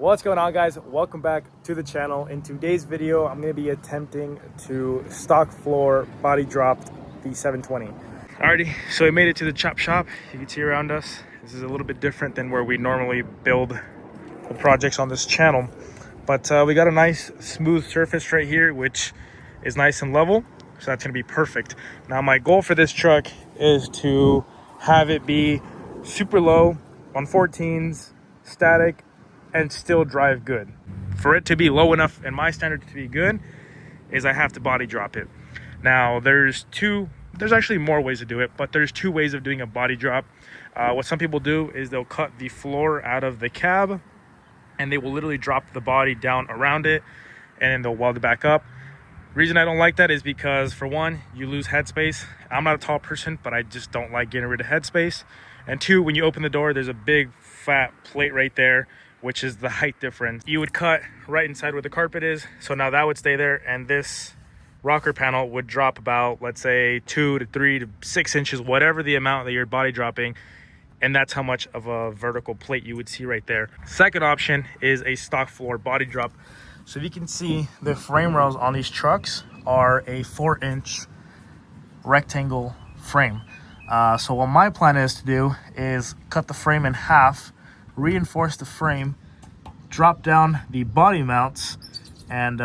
What's going on, guys? Welcome back to the channel. In today's video, I'm going to be attempting to stock floor body drop the 720. Alrighty, so we made it to the chop shop. You can see around us. This is a little bit different than where we normally build the projects on this channel. But we got a nice smooth surface right here, which is nice and level. So that's going to be perfect. Now my goal for this truck is to have it be super low on 14s, static, and still drive good. For it to be low enough in my standard to be good is I have to body drop it. Now there's actually more ways to do it, but there's two ways of doing a body drop. What some people do is they'll cut the floor out of the cab and they will literally drop the body down around it and then they'll weld it back up. Reason I don't like that is because, for one, you lose headspace. I'm not a tall person, but I just don't like getting rid of headspace. And two, when you open the door, there's a big fat plate right there, which is the height difference. You would cut right inside where the carpet is, so now that would stay there, and this rocker panel would drop about, let's say, 2 to 3 to 6 inches, whatever the amount that you're body dropping, and that's how much of a vertical plate you would see right there. Second option is a stock floor body drop. So if you can see, the frame rails on these trucks are a 4-inch rectangle frame. So what my plan is to do is cut the frame in half, reinforce the frame, drop down the body mounts, and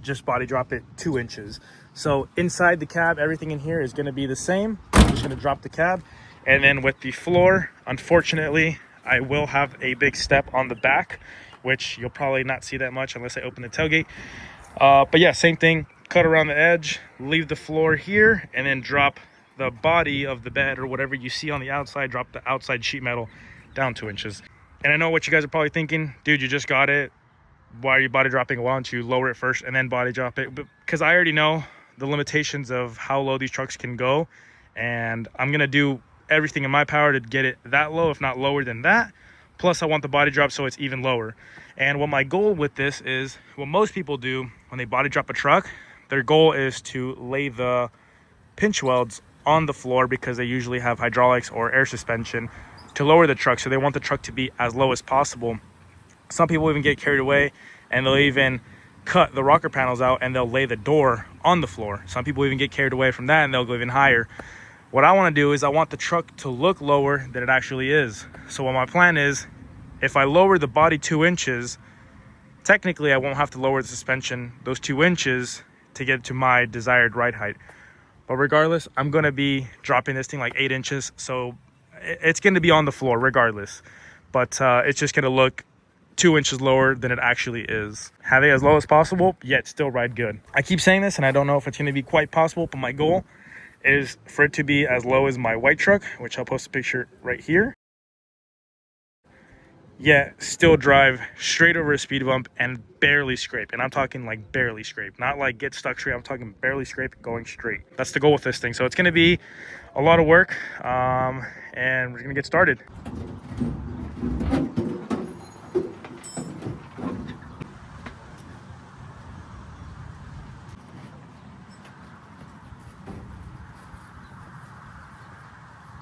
just body drop it 2 inches. So inside the cab, everything in here is going to be the same. I'm just going to drop the cab, and then with the floor, unfortunately, I will have a big step on the back, which you'll probably not see that much unless I open the tailgate. But yeah, same thing, cut around the edge, leave the floor here, and then drop the body of the bed or whatever you see on the outside, drop the outside sheet metal down 2 inches. And I know what you guys are probably thinking, dude, you just got it. Why are you body dropping? Why don't you lower it first and then body drop it? Because I already know the limitations of how low these trucks can go. And I'm going to do everything in my power to get it that low, if not lower than that. Plus, I want the body drop so it's even lower. And what my goal with this is, what most people do when they body drop a truck, their goal is to lay the pinch welds on the floor because they usually have hydraulics or air suspension to lower the truck. So they want the truck to be as low as possible. Some people even get carried away and they'll even cut the rocker panels out and they'll lay the door on the floor. Some people even get carried away from that and they'll go even higher. What I want to do is I want the truck to look lower than it actually is. So what my plan is, if I lower the body 2 inches, technically I won't have to lower the suspension those 2 inches to get to my desired ride height. But regardless, I'm going to be dropping this thing like 8 inches. So it's going to be on the floor regardless. But it's just going to look 2 inches lower than it actually is. Have it as low as possible, yet still ride good. I keep saying this and I don't know if it's going to be quite possible, but my goal is for it to be as low as my white truck, which I'll post a picture right here. Yet still drive straight over a speed bump and barely scrape. And I'm talking like barely scrape, not like get stuck straight. I'm talking barely scrape going straight. That's the goal with this thing. So it's going to be a lot of work, and we're going to get started.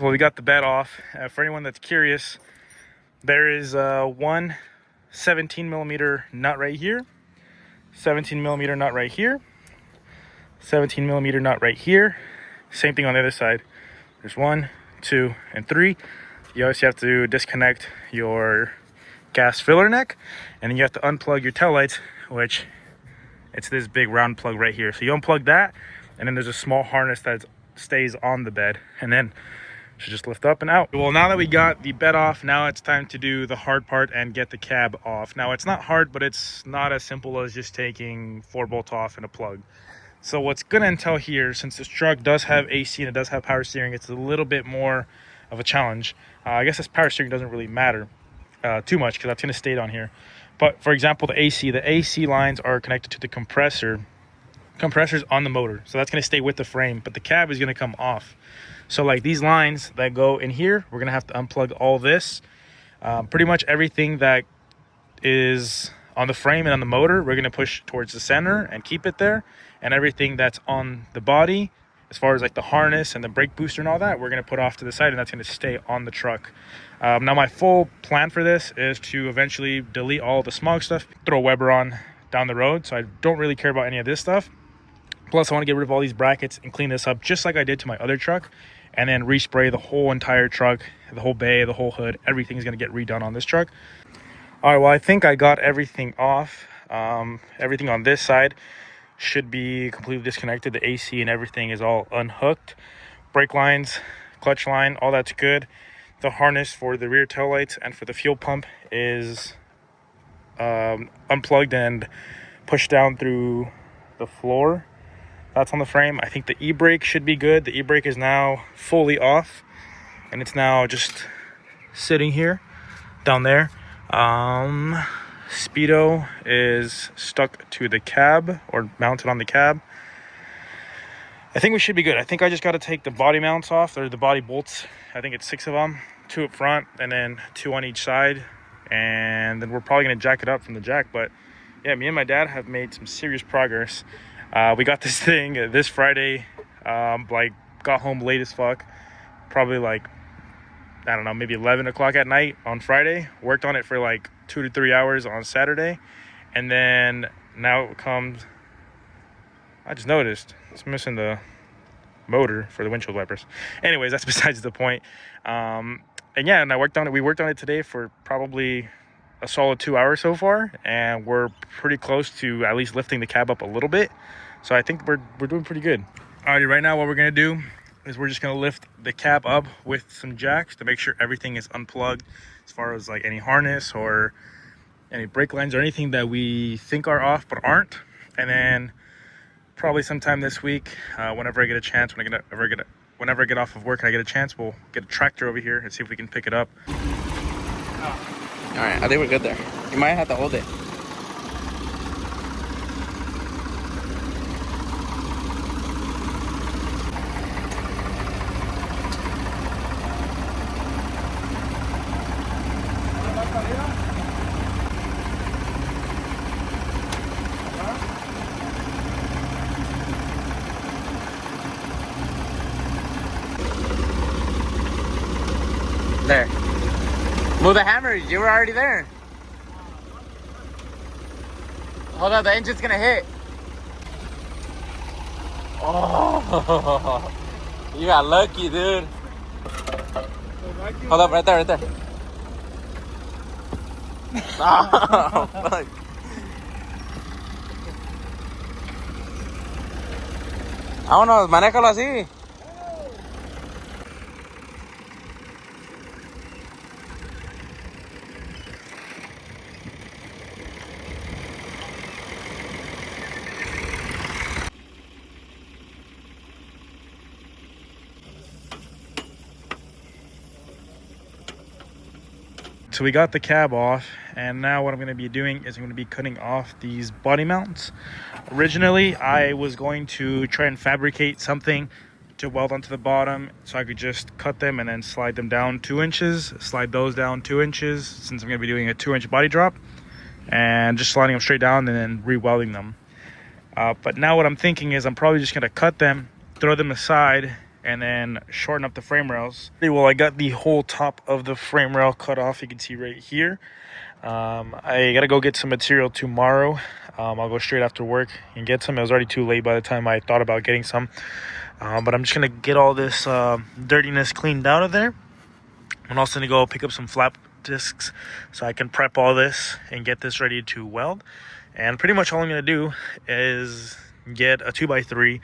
Well, we got the bed off. For anyone that's curious, there is one 17 millimeter nut right here, 17 millimeter nut right here, 17 millimeter nut right here. Same thing on the other side. There's 1, 2, and 3. You always have to disconnect your gas filler neck, and then you have to unplug your taillights, which it's this big round plug right here. So you unplug that, and then there's a small harness that stays on the bed, and then should just lift up and out. Well, now that we got the bed off, now it's time to do the hard part and get the cab off. Now it's not hard, but it's not as simple as just taking 4 bolts off and a plug. So what's gonna entail here, since this truck does have AC and it does have power steering, it's a little bit more of a challenge. I guess this power steering doesn't really matter too much because that's gonna stay on here. But for example, the AC lines are connected to the compressor's on the motor, so that's going to stay with the frame, but the cab is going to come off. So like these lines that go in here, we're going to have to unplug all this. Pretty much everything that is on the frame and on the motor, we're going to push towards the center and keep it there. And everything that's on the body As far as like the harness and the brake booster and all that, we're going to put off to the side, and that's going to stay on the truck. Now my full plan for this is to eventually delete all the smog stuff, throw a Weber on down the road, so I don't really care about any of this stuff. Plus I want to get rid of all these brackets and clean this up just like I did to my other truck, and then respray the whole entire truck, the whole bay, the whole hood. Everything's going to get redone on this truck. All right, well, I think I got everything off. Everything on this side should be completely disconnected. The AC and everything is all unhooked. Brake lines, clutch line, all that's good. The harness for the rear taillights and for the fuel pump is unplugged and pushed down through the floor. That's on the frame. I think the e-brake should be good. The e-brake is now fully off, and it's now just sitting here down there. Speedo is stuck to the cab, or mounted on the cab. I think we should be good. I think I just got to take the body mounts off, or the body bolts. I think it's 6 of them, 2 up front and then 2 on each side, and then we're probably going to jack it up from the jack. But yeah, me and my dad have made some serious progress. We got this thing this Friday, like got home late as fuck, probably like, I don't know, maybe 11 o'clock at night on Friday. Worked on it for like 2 to 3 hours on Saturday. And then now it comes, I just noticed it's missing the motor for the windshield wipers. Anyways, that's besides the point. And yeah, and I worked on it. We worked on it today for probably a solid 2 hours so far, and we're pretty close to at least lifting the cab up a little bit. So I think we're doing pretty good. Alrighty, right now what we're gonna do is we're just gonna lift the cab up with some jacks to make sure everything is unplugged, as far as like any harness or any brake lines or anything that we think are off but aren't. And then probably sometime this week, whenever I get a chance, whenever I get off of work and I get a chance, we'll get a tractor over here and see if we can pick it up. All right, I think we're good there. You might have to hold it. There. Move the hammer, you were already there. Hold on, the engine's gonna hit. Oh, you got lucky, dude. Hold up, right there, right there. Oh, fuck. Vámonos, manéjalo así. So we got the cab off, and now what I'm going to be doing is I'm going to be cutting off these body mounts. Originally, I was going to try and fabricate something to weld onto the bottom, so I could just cut them and then slide them down 2 inches, slide those down 2 inches, since I'm going to be doing a 2-inch body drop, and just sliding them straight down and then re-welding them. But now what I'm thinking is I'm probably just going to cut them, throw them aside, and then shorten up the frame rails. Well, I got the whole top of the frame rail cut off. You can see right here. I gotta go get some material tomorrow. I'll go straight after work and get some. It was already too late by the time I thought about getting some. But I'm just gonna get all this dirtiness cleaned out of there. I'm also gonna go pick up some flap discs so I can prep all this and get this ready to weld. And pretty much all I'm gonna do is get a 2x3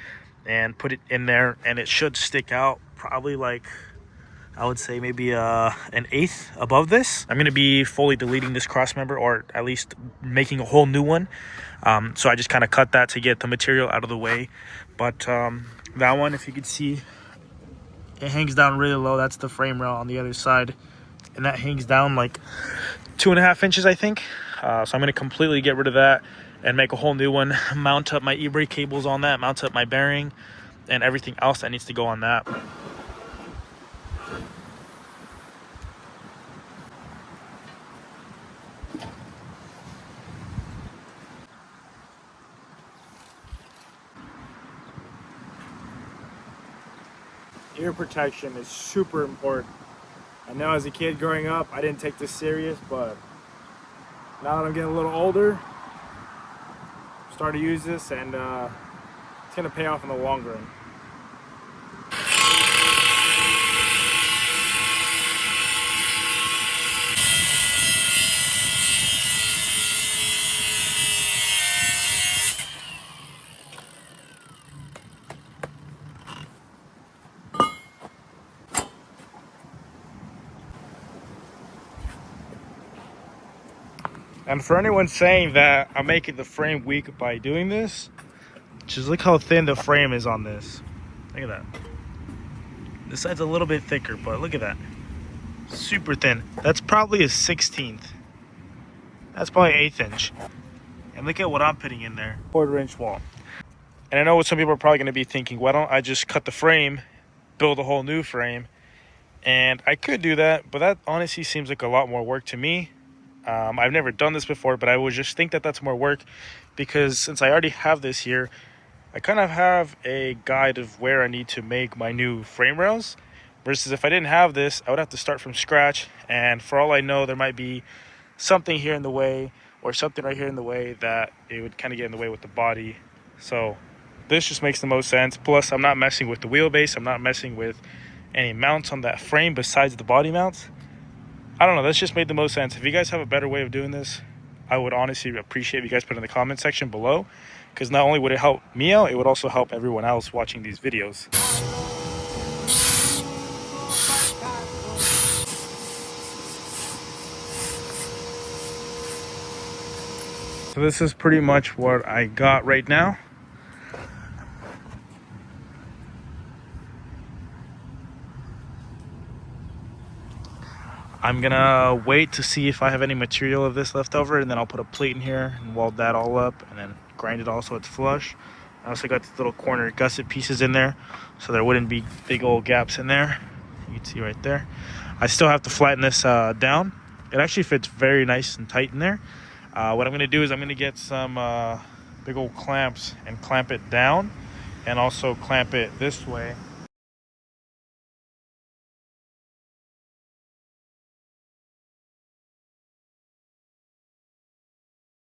and put it in there, and it should stick out probably like, I would say maybe an eighth above this. I'm going to be fully deleting this cross member, or at least making a whole new one. So I just kind of cut that to get the material out of the way. But that one, if you can see, it hangs down really low. That's the frame rail on the other side, and that hangs down like 2.5 inches, I think. So I'm going to completely get rid of that and make a whole new one, mount up my e-brake cables on that, mount up my bearing, and everything else that needs to go on that. ear protection is super important. I know as a kid growing up, I didn't take this serious, but now that I'm getting a little older, I'm starting to use this, and it's gonna pay off in the long run. And for anyone saying that I'm making the frame weak by doing this, just look how thin the frame is on this. Look at that. This side's a little bit thicker, but look at that. Super thin. That's probably a 16th. That's probably 1/8 inch. And look at what I'm putting in there. 1/4 inch wall. And I know what some people are probably going to be thinking, why don't I just cut the frame, build a whole new frame? And I could do that, but that honestly seems like a lot more work to me. I've never done this before, but I would just think that that's more work, because since I already have this here, I kind of have a guide of where I need to make my new frame rails, versus if I didn't have this, I would have to start from scratch, and for all I know, there might be something here in the way or something right here in the way that it would kind of get in the way with the body. So this just makes the most sense. Plus, I'm not messing with the wheelbase. I'm not messing with any mounts on that frame besides the body mounts. I don't know, that's just made the most sense. If you guys have a better way of doing this, I would honestly appreciate if you guys put it in the comment section below, because not only would it help me out, it would also help everyone else watching these videos. So this is pretty much what I got right now. I'm gonna wait to see if I have any material of this left over, and then I'll put a plate in here and weld that all up and then grind it all so it's flush. I also got these little corner gusset pieces in there so there wouldn't be big old gaps in there. You can see right there. I still have to flatten this down. It actually fits very nice and tight in there. What I'm gonna do is I'm gonna get some big old clamps and clamp it down, and also clamp it this way.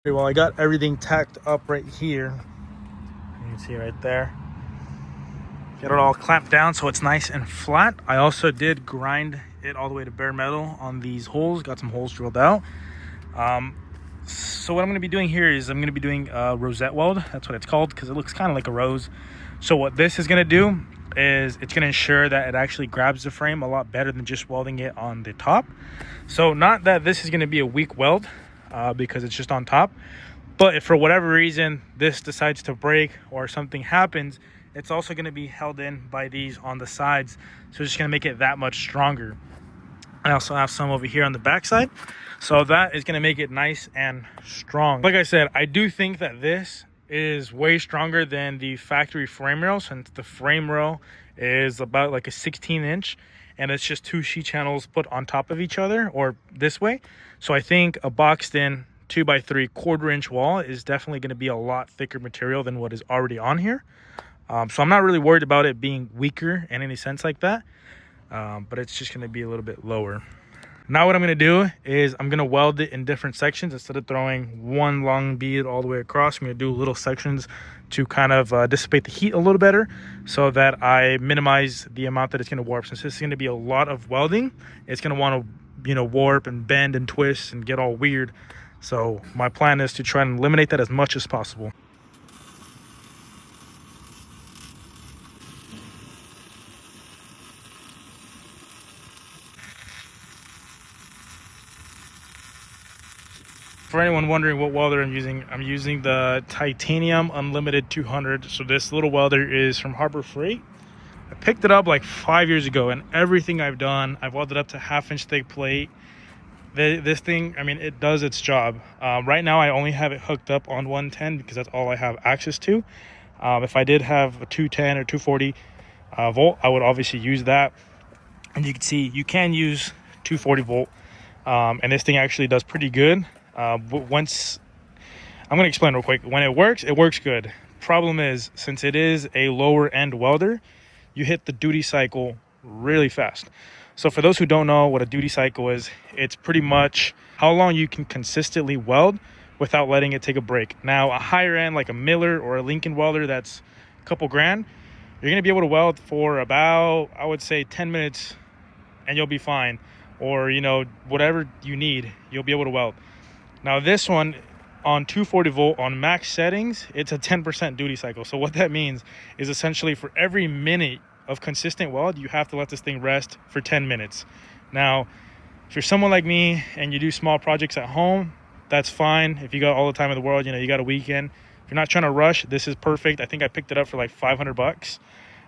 Well, I got everything tacked up right here. You can see right there. Get it all clamped down so it's nice and flat. I also did grind it all the way to bare metal on these holes. Got some holes drilled out. So what I'm going to be doing here is I'm going to be doing a rosette weld. That's what it's called, because it looks kind of like a rose. So what this is going to do is it's going to ensure that it actually grabs the frame a lot better than just welding it on the top. So not that this is going to be a weak weld, because it's just on top, but if for whatever reason this decides to break or something happens, it's also going to be held in by these on the sides, so it's just going to make it that much stronger. I also have some over here on the back side, so that is going to make it nice and strong. Like I said, I do think that this is way stronger than the factory frame rail, since the frame rail is about like a 16 inch and it's just 2 sheet channels put on top of each other, or this way. So I think a boxed in 2x3 1/4 inch wall is definitely going to be a lot thicker material than what is already on here. So I'm not really worried about it being weaker in any sense like that, but it's just going to be a little bit lower. Now what I'm going to do is I'm going to weld it in different sections. Instead of throwing one long bead all the way across, I'm going to do little sections to kind of dissipate the heat a little better, so that I minimize the amount that it's going to warp. Since this is going to be a lot of welding, it's going to want to, you know, warp and bend and twist and get all weird. So my plan is to try and eliminate that as much as possible. For anyone wondering what welder I'm using the Titanium Unlimited 200. So this little welder is from Harbor Freight. I picked it up like 5 years ago, and everything I've done, I've welded up to 1/2 inch thick plate. This thing, I mean, it does its job. Right now I only have it hooked up on 110 because that's all I have access to. If I did have a 210 or 240 volt, I would obviously use that. And you can see you can use 240 volt, and this thing actually does pretty good. Once I'm going to explain real quick. When it works good. Problem is, since it is a lower end welder, you hit the duty cycle really fast. So for those who don't know what a duty cycle is, it's pretty much how long you can consistently weld without letting it take a break. Now, a higher end like a Miller or a Lincoln welder that's a couple grand, you're gonna be able to weld for about, I would say, 10 minutes and you'll be fine. Or, you know, whatever you need, you'll be able to weld. Now this one on 240 volt on max settings, it's a 10% duty cycle. So what that means is essentially for every minute of consistent weld, you have to let this thing rest for 10 minutes. Now, if you're someone like me and you do small projects at home, that's fine. If you got all the time in the world, you know, you got a weekend. If you're not trying to rush, this is perfect. I think I picked it up for like 500 bucks,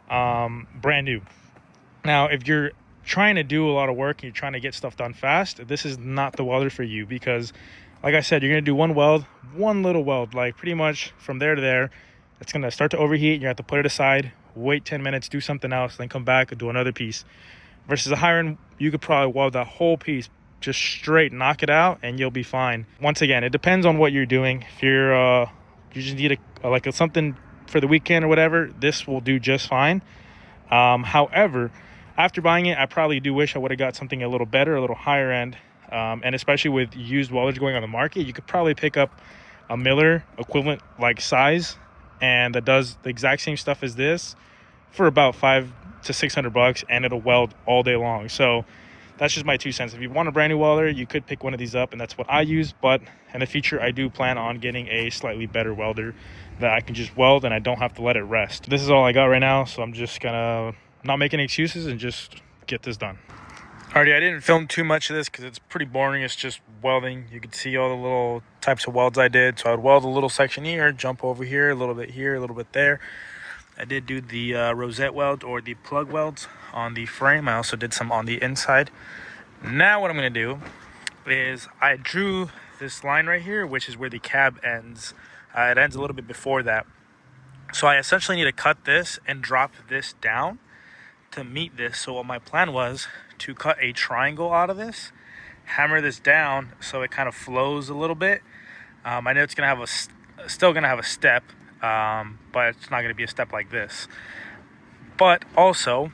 brand new. Now, if you're trying to do a lot of work and you're trying to get stuff done fast, this is not the welder for you, because like I said, you're going to do one weld, one little weld, like pretty much from there to there. It's going to start to overheat. You have to put it aside, wait 10 minutes, do something else, then come back and do another piece. Versus a higher end, you could probably weld that whole piece just straight, knock it out, and you'll be fine. Once again, it depends on what you're doing. If you're you just need something for the weekend or whatever, this will do just fine. However, after buying it, I probably do wish I would have got something a little better, a little higher end. And especially with used welders going on the market, you could probably pick up a Miller equivalent like size and that does the exact same stuff as this for about $500 to $600, and it'll weld all day long. So that's just my 2 cents. If you want a brand new welder, you could pick one of these up, and that's what I use. But in the future, I do plan on getting a slightly better welder that I can just weld and I don't have to let it rest. This is all I got right now, so I'm just gonna not make any excuses and just get this done. Alrighty, I didn't film too much of this because it's pretty boring. It's just welding. You can see all the little types of welds I did. So I'd weld a little section here, jump over here, a little bit here, a little bit there. I did do the rosette weld or the plug welds on the frame. I also did some on the inside. Now what I'm going to do is I drew this line right here, which is where the cab ends. It ends a little bit before that. So I essentially need to cut this and drop this down to meet this. So what my plan was to cut a triangle out of this, hammer this down so it kind of flows a little bit. I know it's gonna have still gonna have a step, but it's not gonna be a step like this. But also,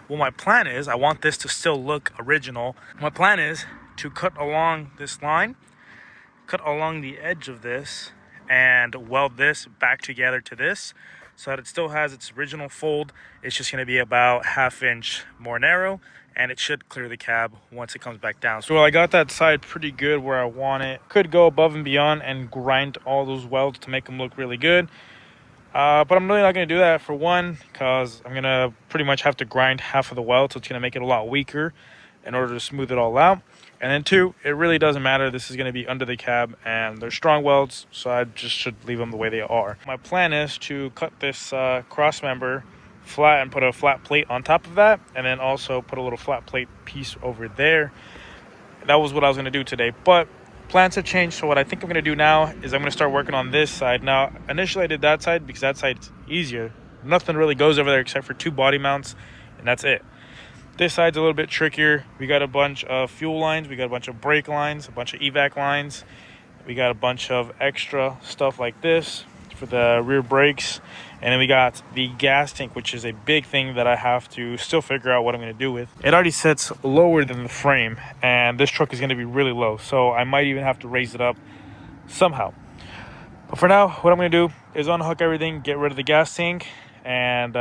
what my plan is, I want this to still look original. My plan is to cut along this line, cut along the edge of this, and weld this back together to this so that it still has its original fold. It's just going to be about 1/2 inch more narrow, and it should clear the cab once it comes back down. So I got that side pretty good where I want it. Could go above and beyond and grind all those welds to make them look really good. But I'm really not going to do that, for one, because I'm going to pretty much have to grind half of the weld, so it's going to make it a lot weaker in order to smooth it all out. And then two, it really doesn't matter. This is going to be under the cab, and they're strong welds, so I just should leave them the way they are. My plan is to cut this cross member flat and put a flat plate on top of that, and then also put a little flat plate piece over there. That was what I was going to do today, but plans have changed. So what I think I'm going to do now is I'm going to start working on this side. Now, initially I did that side because that side's easier. Nothing really goes over there except for 2 body mounts, and that's it. This side's a little bit trickier. We got a bunch of fuel lines, we got a bunch of brake lines, a bunch of evac lines. We got a bunch of extra stuff like this for the rear brakes. And then we got the gas tank, which is a big thing that I have to still figure out what I'm going to do with. It already sits lower than the frame, and this truck is going to be really low, so I might even have to raise it up somehow. But for now, what I'm going to do is unhook everything, get rid of the gas tank, and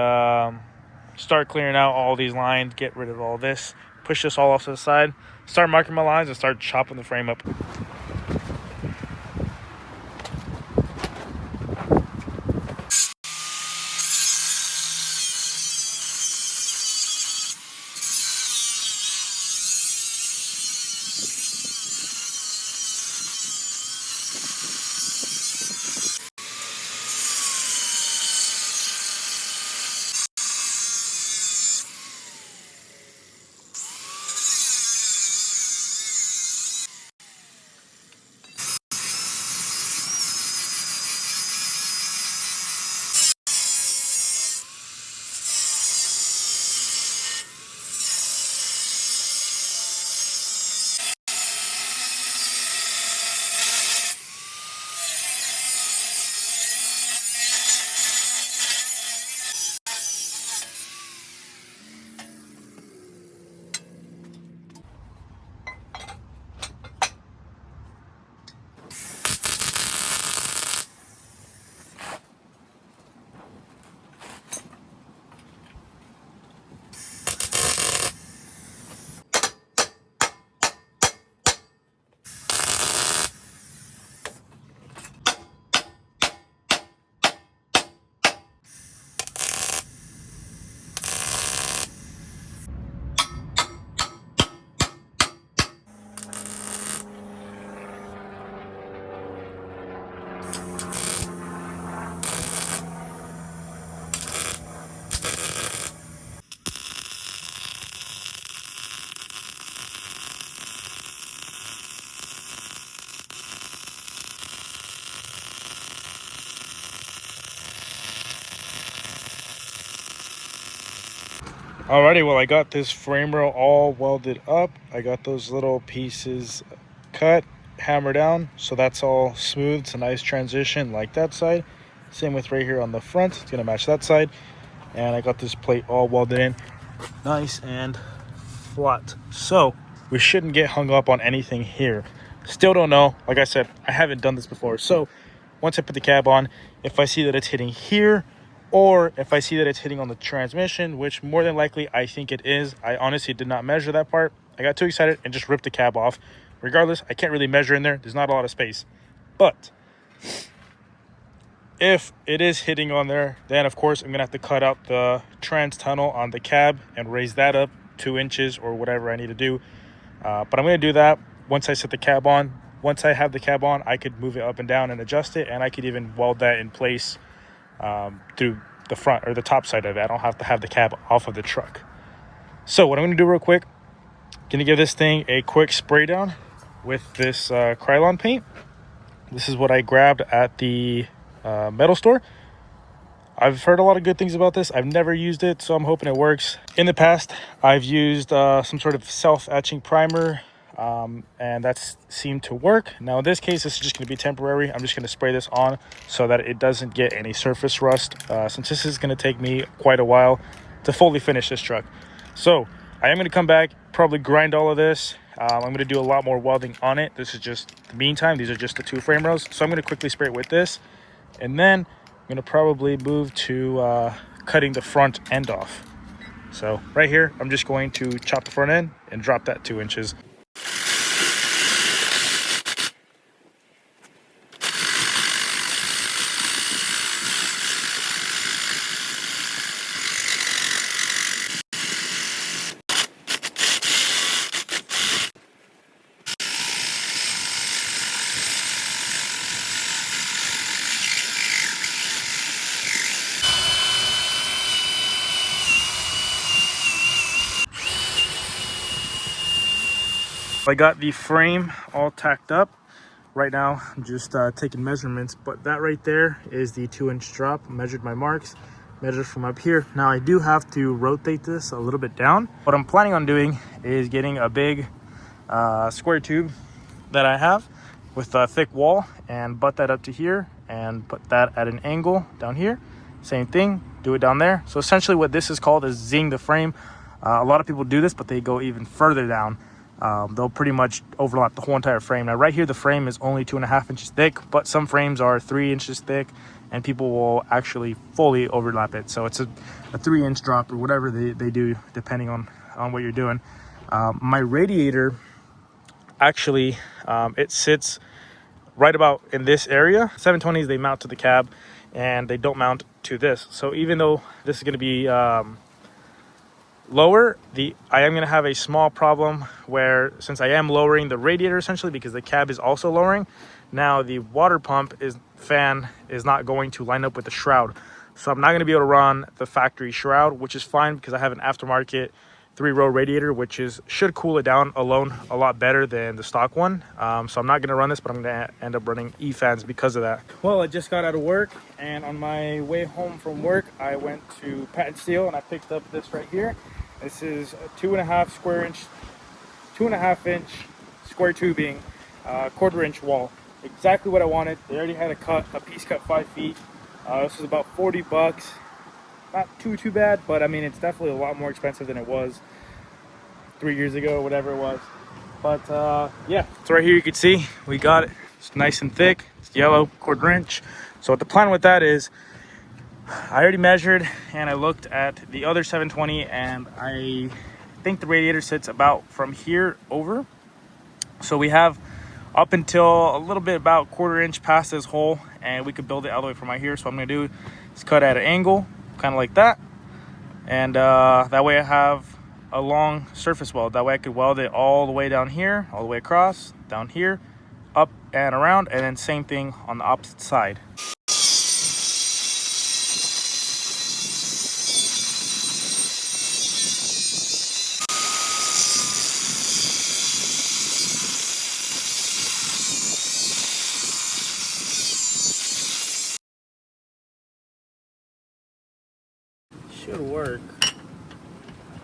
start clearing out all these lines, get rid of all this, push this all off to the side, start marking my lines, and start chopping the frame up. Alrighty, well, I got this frame rail all welded up. I got those little pieces cut, hammered down, so that's all smooth. It's a nice transition like that side. Same with right here on the front. It's gonna match that side. And I got this plate all welded in, nice and flat. So we shouldn't get hung up on anything here. Still don't know. Like I said, I haven't done this before. So once I put the cab on, if I see that it's hitting here, or if I see that it's hitting on the transmission, which more than likely I think it is. I honestly did not measure that part. I got too excited and just ripped the cab off. Regardless, I can't really measure in there. There's not a lot of space. But if it is hitting on there, then of course I'm gonna have to cut out the trans tunnel on the cab and raise that up 2 inches or whatever I need to do. But I'm gonna do that once I set the cab on. Once I have the cab on, I could move it up and down and adjust it, and I could even weld that in place through the front or the top side of it. I don't have to have the cab off of the truck. So what I'm going to do real quick, going to give this thing a quick spray down with this Krylon paint. This is what I grabbed at the metal store. I've heard a lot of good things about this. I've never used it, so I'm hoping it works. In the past, I've used some sort of self-etching primer, and that's seemed to work. Now in this case, this is just going to be temporary. I'm just going to spray this on so that it doesn't get any surface rust, since this is going to take me quite a while to fully finish this truck. So I am going to come back, probably grind all of this. I'm going to do a lot more welding on it. This is just the meantime. These are just the 2 frame rails, so I'm going to quickly spray it with this, and then I'm going to probably move to cutting the front end off. So right here, I'm just going to chop the front end and drop that 2 inches. I got the frame all tacked up. Right now, I'm just taking measurements, but that right there is the 2-inch drop. Measured my marks, measured from up here. Now I do have to rotate this a little bit down. What I'm planning on doing is getting a big square tube that I have with a thick wall and butt that up to here and put that at an angle down here. Same thing, do it down there. So essentially what this is called is zing the frame. A lot of people do this, but they go even further down. They'll pretty much overlap the whole entire frame. Now right here, the frame is only 2.5 inches thick, but some frames are 3 inches thick, and people will actually fully overlap it. So it's a 3-inch drop or whatever they do, depending on what you're doing. My radiator, actually, it sits right about in this area. 720s, they mount to the cab, and they don't mount to this. So even though this is going to be lower, I am going to have a small problem where, since I am lowering the radiator essentially because the cab is also lowering, now the water pump fan is not going to line up with the shroud. So I'm not going to be able to run the factory shroud, which is fine because I have an aftermarket 3-row radiator, which should cool it down alone a lot better than the stock one. So I'm not going to run this, but I'm going to end up running E-fans because of that. Well, I just got out of work, and on my way home from work, I went to Pat and Steel and I picked up this right here. This is a 2.5 inch square tubing, 1/4 inch wall. Exactly what I wanted. They already had a piece cut 5 feet. This was about $40. Not too bad, but I mean, it's definitely a lot more expensive than it was 3 years ago, whatever it was. But yeah, so right here you can see we got it. It's nice and thick. It's yellow, 1/4 inch. So what the plan with that is, I already measured and I looked at the other 720, and I think the radiator sits about from here over. So we have up until a little bit about 1/4 inch past this hole, and we could build it all the way from right here. So what I'm gonna do is cut at an angle, kind of like that, and that way I have a long surface weld. That way I could weld it all the way down here, all the way across, down here, up and around, and then same thing on the opposite side. Should work.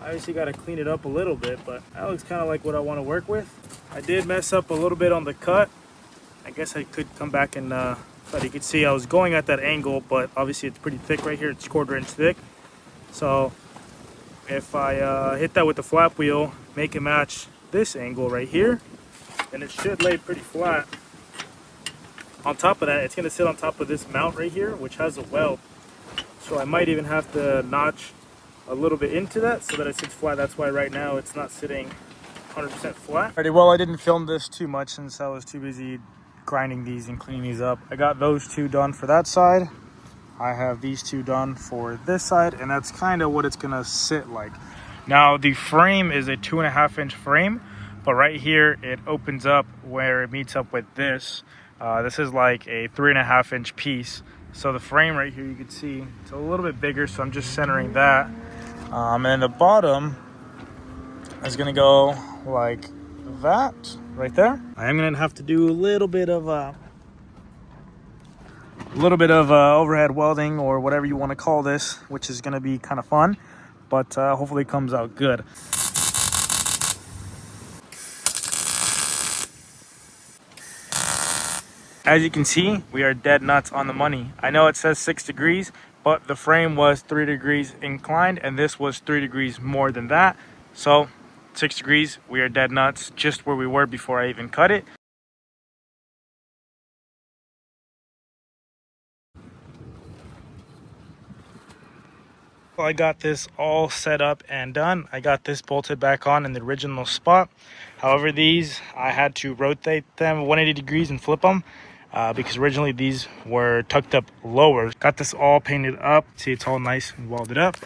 Obviously got to clean it up a little bit, but that looks kind of like what I want to work with. I did mess up a little bit on the cut. I guess I could come back and but you can see I was going at that angle, but obviously it's pretty thick right here. It's 1/4 inch thick. So if I hit that with the flap wheel, make it match this angle right here, then it should lay pretty flat. On top of that, it's gonna sit on top of this mount right here, which has a weld. So I might even have to notch a little bit into that so that it sits flat. That's why right now it's not sitting 100% flat. Alrighty, well, I didn't film this too much since I was too busy grinding these and cleaning these up. I got those two done for that side. I have these two done for this side, and that's kind of what it's gonna sit like. Now the frame is a 2.5 inch frame, but right here it opens up where it meets up with this. This is like a 3.5 inch piece. So the frame right here, you can see it's a little bit bigger, so I'm just centering that. And the bottom is gonna go like that right there. I am gonna have to do a little bit of overhead welding or whatever you want to call this, which is gonna be kind of fun, but hopefully it comes out good. As you can see, we are dead nuts on the money. I know it says 6 degrees, but the frame was 3 degrees inclined, and this was 3 degrees more than that. So 6 degrees, we are dead nuts, just where we were before I even cut it. Well, I got this all set up and done. I got this bolted back on in the original spot. However, these, I had to rotate them 180 degrees and flip them. Because originally these were tucked up lower. Got this all painted up. See, it's all nice and welded up.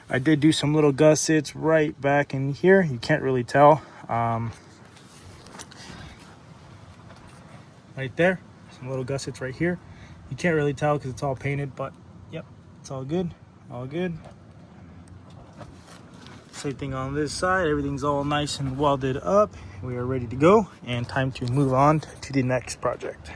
I did do some little gussets right back in here. You can't really tell. Right there, some little gussets right here. You can't really tell because it's all painted, but yep, it's all good. All good. Same thing on this side. Everything's all nice and welded up. We are ready to go, and time to move on to the next project.